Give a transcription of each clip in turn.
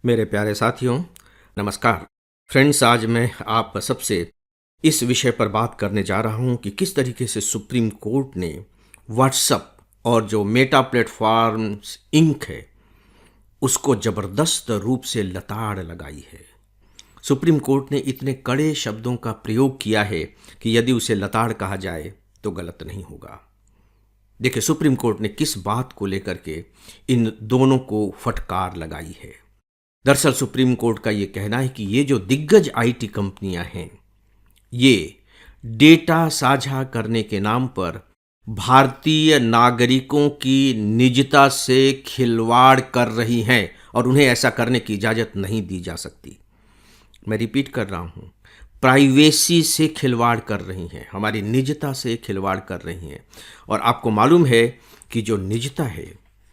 मेरे प्यारे साथियों, नमस्कार। फ्रेंड्स, आज मैं आप सबसे इस विषय पर बात करने जा रहा हूं कि किस तरीके से सुप्रीम कोर्ट ने व्हाट्सएप और जो मेटा प्लेटफॉर्म्स इंक है उसको जबरदस्त रूप से लताड़ लगाई है। सुप्रीम कोर्ट ने इतने कड़े शब्दों का प्रयोग किया है कि यदि उसे लताड़ कहा जाए तो गलत नहीं होगा। देखिए, सुप्रीम कोर्ट ने किस बात को लेकर के इन दोनों को फटकार लगाई है। दरअसल सुप्रीम कोर्ट का यह कहना है कि ये जो दिग्गज आईटी कंपनियां हैं, ये डेटा साझा करने के नाम पर भारतीय नागरिकों की निजता से खिलवाड़ कर रही हैं और उन्हें ऐसा करने की इजाजत नहीं दी जा सकती। मैं रिपीट कर रहा हूं, प्राइवेसी से खिलवाड़ कर रही हैं, हमारी निजता से खिलवाड़ कर रही हैं। और आपको मालूम है कि जो निजता है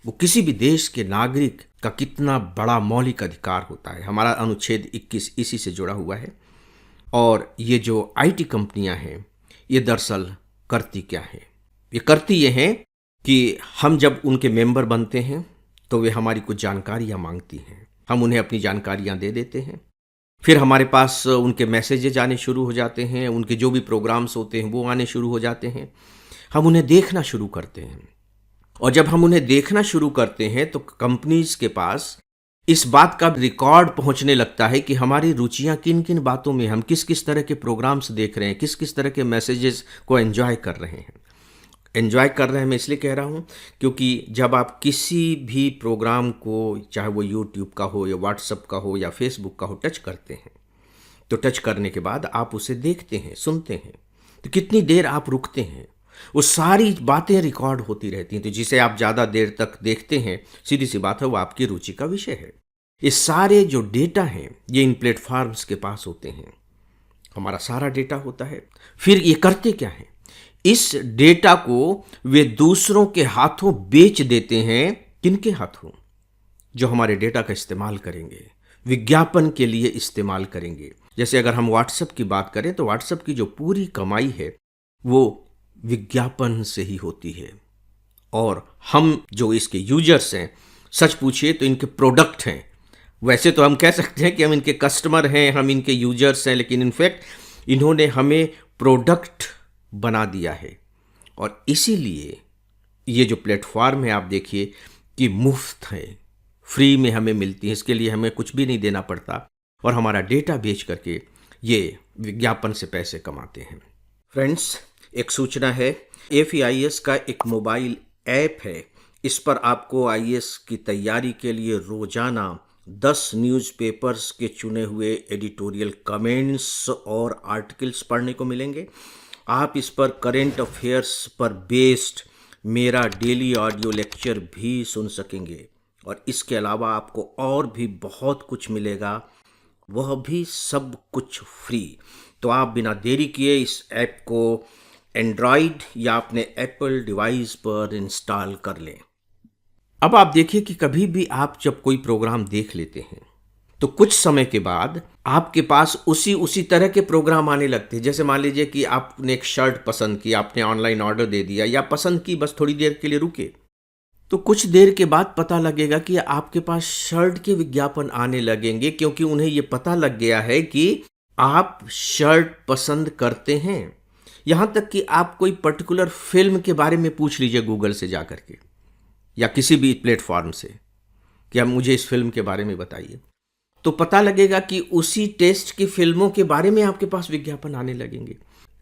वो किसी भी देश के नागरिक का कितना बड़ा मौलिक अधिकार होता है। हमारा अनुच्छेद 21 इसी से जुड़ा हुआ है। और ये जो आईटी कंपनियां हैं, ये दरअसल करती क्या है? ये करती ये हैं कि हम जब उनके मेंबर बनते हैं तो वे हमारी कुछ जानकारियां मांगती हैं, हम उन्हें अपनी जानकारियां दे देते हैं। फिर हमारे पास उनके मैसेजेज आने शुरू हो जाते हैं, उनके जो भी प्रोग्राम्स होते हैं वो आने शुरू हो जाते हैं। हम उन्हें देखना शुरू करते हैं और जब हम उन्हें देखना शुरू करते हैं तो कंपनीज के पास इस बात का रिकॉर्ड पहुंचने लगता है कि हमारी रुचियां किन किन बातों में, हम किस किस तरह के प्रोग्राम्स देख रहे हैं, किस किस तरह के मैसेजेस को एंजॉय कर रहे हैं। एंजॉय कर रहे हैं मैं इसलिए कह रहा हूं क्योंकि जब आप किसी भी प्रोग्राम को, चाहे वो यूट्यूब का हो या व्हाट्सएप का हो या फेसबुक का हो, टच करते हैं तो टच करने के बाद आप उसे देखते हैं, सुनते हैं, तो कितनी देर आप रुकते हैं, वो सारी बातें रिकॉर्ड होती रहती हैं। तो जिसे आप ज़्यादा देर तक देखते हैं, सीधी सी बात है, वो आपकी रुचि का विषय है। ये सारे जो डेटा हैं ये इन प्लेटफॉर्म्स के पास होते हैं, हमारा सारा डेटा होता है। फिर ये करते क्या हैं? इस डेटा को वे दूसरों के हाथों बेच देते हैं। किनके हाथों? जो हमारे डेटा का इस्तेमाल करेंगे, विज्ञापन के लिए इस्तेमाल करेंगे। जैसे अगर हम व्हाट्सएप की बात करें तो व्हाट्सएप की जो पूरी कमाई है वो विज्ञापन से ही होती है। और हम जो इसके यूजर्स हैं, सच पूछिए तो इनके प्रोडक्ट हैं। वैसे तो हम कह सकते हैं कि हम इनके कस्टमर हैं, हम इनके यूजर्स हैं, लेकिन इनफैक्ट इन्होंने हमें प्रोडक्ट बना दिया है। और इसीलिए ये जो प्लेटफॉर्म है, आप देखिए कि मुफ्त है, फ्री में हमें मिलती है, इसके लिए हमें कुछ भी नहीं देना पड़ता और हमारा डेटा बेच करके ये विज्ञापन से पैसे कमाते हैं। फ्रेंड्स, एक सूचना है, FEIS का एक मोबाइल ऐप है। इस पर आपको IAS की तैयारी के लिए रोजाना 10 न्यूज़पेपर्स के चुने हुए एडिटोरियल कमेंट्स और आर्टिकल्स पढ़ने को मिलेंगे। आप इस पर करेंट अफेयर्स पर बेस्ड मेरा डेली ऑडियो लेक्चर भी सुन सकेंगे और इसके अलावा आपको और भी बहुत कुछ मिलेगा, वह भी सब कुछ फ्री। तो आप बिना देरी किए इस ऐप को एंड्रॉयड या अपने एप्पल डिवाइस पर इंस्टॉल कर लें। अब आप देखिए कि कभी भी आप जब कोई प्रोग्राम देख लेते हैं तो कुछ समय के बाद आपके पास उसी तरह के प्रोग्राम आने लगते हैं। जैसे मान लीजिए कि आपने एक शर्ट पसंद की, आपने ऑनलाइन ऑर्डर दे दिया या पसंद की, बस थोड़ी देर के लिए रुके, तो कुछ देर के बाद पता लगेगा कि आपके पास शर्ट के विज्ञापन आने लगेंगे, क्योंकि उन्हें यह पता लग गया है कि आप शर्ट पसंद करते हैं। यहां तक कि आप कोई पर्टिकुलर फिल्म के बारे में पूछ लीजिए गूगल से जाकर के या किसी भी प्लेटफॉर्म से कि आप मुझे इस फिल्म के बारे में बताइए, तो पता लगेगा कि उसी टेस्ट की फिल्मों के बारे में आपके पास विज्ञापन आने लगेंगे,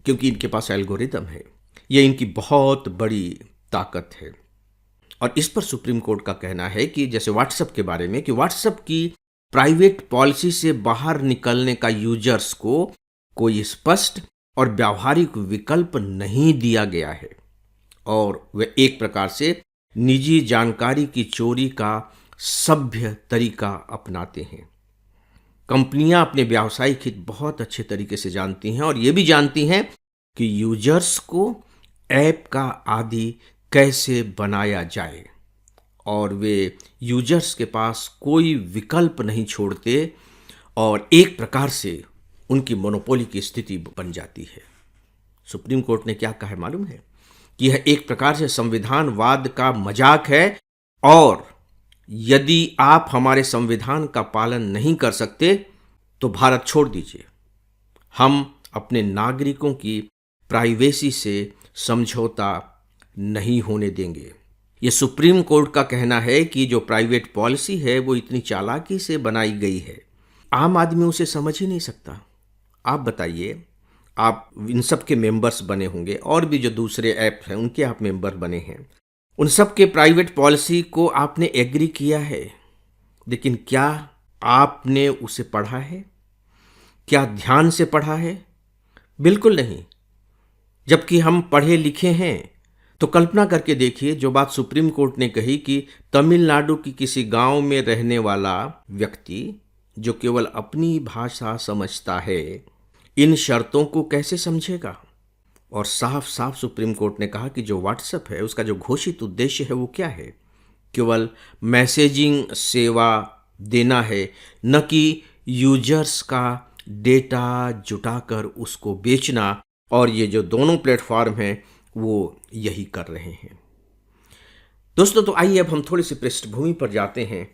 क्योंकि इनके पास एल्गोरिदम है। ये इनकी बहुत बड़ी ताकत है। और इस पर सुप्रीम कोर्ट का कहना है कि जैसे व्हाट्सएप के बारे में, कि व्हाट्सएप की प्राइवेट पॉलिसी से बाहर निकलने का यूजर्स को कोई स्पष्ट और व्यावहारिक विकल्प नहीं दिया गया है और वे एक प्रकार से निजी जानकारी की चोरी का सभ्य तरीका अपनाते हैं। कंपनियां अपने व्यावसायिक हित बहुत अच्छे तरीके से जानती हैं और ये भी जानती हैं कि यूजर्स को ऐप का आदी कैसे बनाया जाए, और वे यूजर्स के पास कोई विकल्प नहीं छोड़ते और एक प्रकार से उनकी मोनोपोली की स्थिति बन जाती है। सुप्रीम कोर्ट ने क्या कहा है मालूम है? कि यह एक प्रकार से संविधानवाद का मजाक है और यदि आप हमारे संविधान का पालन नहीं कर सकते तो भारत छोड़ दीजिए। हम अपने नागरिकों की प्राइवेसी से समझौता नहीं होने देंगे। ये सुप्रीम कोर्ट का कहना है कि जो प्राइवेट पॉलिसी है वो इतनी चालाकी से बनाई गई है, आम आदमी उसे समझ ही नहीं सकता। आप बताइए, आप इन सब के मेंबर्स बने होंगे और भी जो दूसरे ऐप हैं उनके आप मेंबर बने हैं, उन सब के प्राइवेट पॉलिसी को आपने एग्री किया है, लेकिन क्या आपने उसे पढ़ा है? क्या ध्यान से पढ़ा है? बिल्कुल नहीं। जबकि हम पढ़े लिखे हैं तो कल्पना करके देखिए, जो बात सुप्रीम कोर्ट ने कही कि तमिलनाडु की किसी गांव में रहने वाला व्यक्ति जो केवल अपनी भाषा समझता है, इन शर्तों को कैसे समझेगा? और साफ साफ सुप्रीम कोर्ट ने कहा कि जो व्हाट्सएप है उसका जो घोषित उद्देश्य है वो क्या है? केवल मैसेजिंग सेवा देना है, न कि यूजर्स का डेटा जुटाकर उसको बेचना। और ये जो दोनों प्लेटफॉर्म हैं वो यही कर रहे हैं। दोस्तों, तो आइए अब हम थोड़ी सी पृष्ठभूमि पर जाते हैं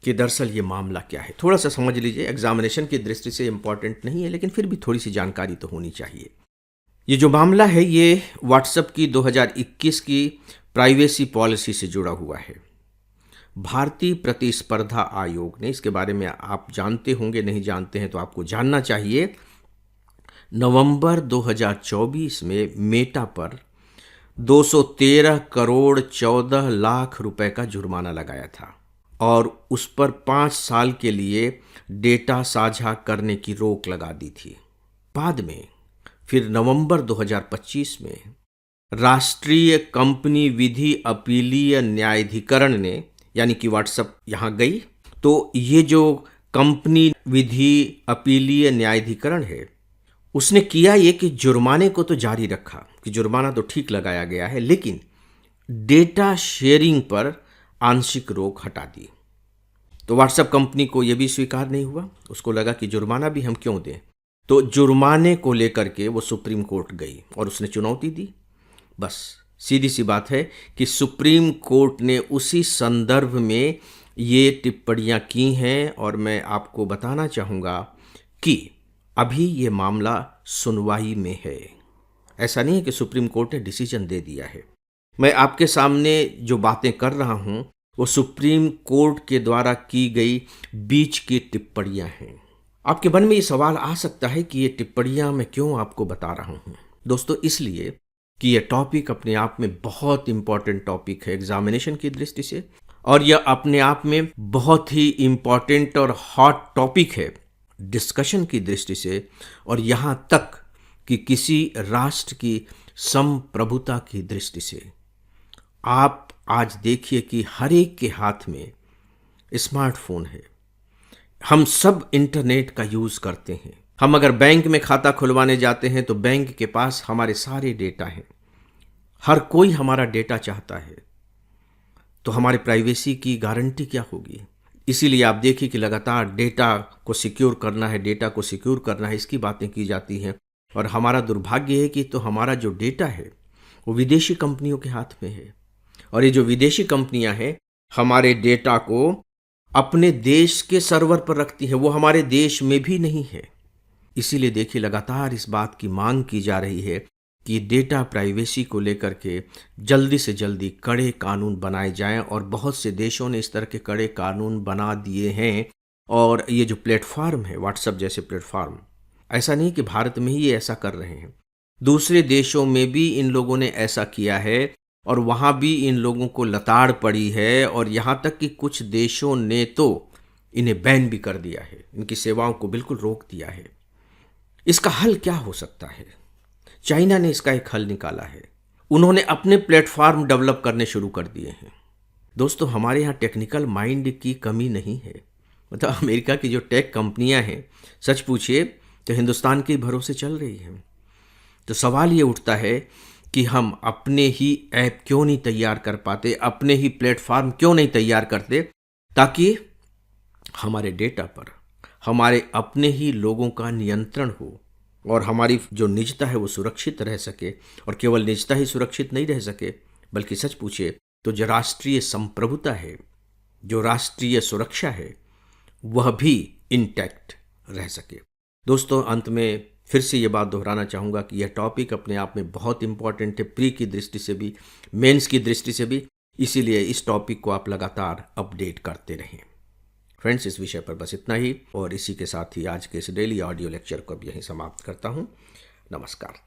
कि दरअसल ये मामला क्या है। थोड़ा सा समझ लीजिए, एग्जामिनेशन की दृष्टि से इम्पॉर्टेंट नहीं है, लेकिन फिर भी थोड़ी सी जानकारी तो होनी चाहिए। ये जो मामला है ये व्हाट्सएप की 2021 की प्राइवेसी पॉलिसी से जुड़ा हुआ है। भारतीय प्रतिस्पर्धा आयोग ने, इसके बारे में आप जानते होंगे, नहीं जानते हैं तो आपको जानना चाहिए, नवंबर 2024 में मेटा पर 213 करोड़ 14 लाख रुपए का जुर्माना लगाया था और उस पर 5 साल के लिए डेटा साझा करने की रोक लगा दी थी। बाद में फिर नवंबर 2025 में राष्ट्रीय कंपनी विधि अपीलीय न्यायाधिकरण ने, यानी कि व्हाट्सएप यहाँ गई, तो ये जो कंपनी विधि अपीलीय न्यायाधिकरण है उसने किया ये कि जुर्माने को तो जारी रखा कि जुर्माना तो ठीक लगाया गया है, लेकिन डेटा शेयरिंग पर आंशिक रोक हटा दी। तो व्हाट्सएप कंपनी को यह भी स्वीकार नहीं हुआ, उसको लगा कि जुर्माना भी हम क्यों दें, तो जुर्माने को लेकर के वो सुप्रीम कोर्ट गई और उसने चुनौती दी। बस सीधी सी बात है कि सुप्रीम कोर्ट ने उसी संदर्भ में ये टिप्पणियां की हैं और मैं आपको बताना चाहूँगा कि अभी ये मामला सुनवाई में है। ऐसा नहीं है कि सुप्रीम कोर्ट ने डिसीजन दे दिया है। मैं आपके सामने जो बातें कर रहा हूँ वो सुप्रीम कोर्ट के द्वारा की गई बीच की टिप्पणियां हैं। आपके मन में ये सवाल आ सकता है कि ये टिप्पणियां मैं क्यों आपको बता रहा हूँ। दोस्तों, इसलिए कि ये टॉपिक अपने आप में बहुत इंपॉर्टेंट टॉपिक है एग्जामिनेशन की दृष्टि से, और यह अपने आप में बहुत ही इंपॉर्टेंट और हॉट टॉपिक है डिस्कशन की दृष्टि से, और यहाँ तक कि किसी राष्ट्र की संप्रभुता की दृष्टि से। आप आज देखिए कि हर एक के हाथ में स्मार्टफोन है, हम सब इंटरनेट का यूज़ करते हैं। हम अगर बैंक में खाता खुलवाने जाते हैं तो बैंक के पास हमारे सारे डेटा हैं, हर कोई हमारा डेटा चाहता है, तो हमारी प्राइवेसी की गारंटी क्या होगी? इसीलिए आप देखिए कि लगातार डेटा को सिक्योर करना है, डेटा को सिक्योर करना है, इसकी बातें की जाती हैं। और हमारा दुर्भाग्य है कि तो हमारा जो डेटा है वो विदेशी कंपनियों के हाथ में है, और ये जो विदेशी कंपनियां हैं हमारे डेटा को अपने देश के सर्वर पर रखती है, वो हमारे देश में भी नहीं है। इसीलिए देखिए लगातार इस बात की मांग की जा रही है कि डेटा प्राइवेसी को लेकर के जल्दी से जल्दी कड़े कानून बनाए जाएं, और बहुत से देशों ने इस तरह के कड़े कानून बना दिए हैं। और ये जो प्लेटफॉर्म है व्हाट्सएप जैसे प्लेटफॉर्म, ऐसा नहीं कि भारत में ही ये ऐसा कर रहे हैं, दूसरे देशों में भी इन लोगों ने ऐसा किया है और वहाँ भी इन लोगों को लताड़ पड़ी है, और यहाँ तक कि कुछ देशों ने तो इन्हें बैन भी कर दिया है, इनकी सेवाओं को बिल्कुल रोक दिया है। इसका हल क्या हो सकता है? चाइना ने इसका एक हल निकाला है, उन्होंने अपने प्लेटफॉर्म डेवलप करने शुरू कर दिए हैं। दोस्तों, हमारे यहाँ टेक्निकल माइंड की कमी नहीं है, मतलब अमेरिका की जो टेक कंपनियां हैं, सच पूछिए तो हिंदुस्तान के भरोसे चल रही हैं। तो सवाल ये उठता है कि हम अपने ही ऐप क्यों नहीं तैयार कर पाते, अपने ही प्लेटफॉर्म क्यों नहीं तैयार करते, ताकि हमारे डेटा पर हमारे अपने ही लोगों का नियंत्रण हो और हमारी जो निजता है वो सुरक्षित रह सके। और केवल निजता ही सुरक्षित नहीं रह सके, बल्कि सच पूछे तो जो राष्ट्रीय संप्रभुता है जो राष्ट्रीय सुरक्षा है वह भी इंटैक्ट रह सके। दोस्तों, अंत में फिर से ये बात दोहराना चाहूँगा कि यह टॉपिक अपने आप में बहुत इम्पॉर्टेंट है, प्री की दृष्टि से भी, मेंस की दृष्टि से भी, इसीलिए इस टॉपिक को आप लगातार अपडेट करते रहें। फ्रेंड्स, इस विषय पर बस इतना ही, और इसी के साथ ही आज के इस डेली ऑडियो लेक्चर को अब यहीं समाप्त करता हूँ। नमस्कार।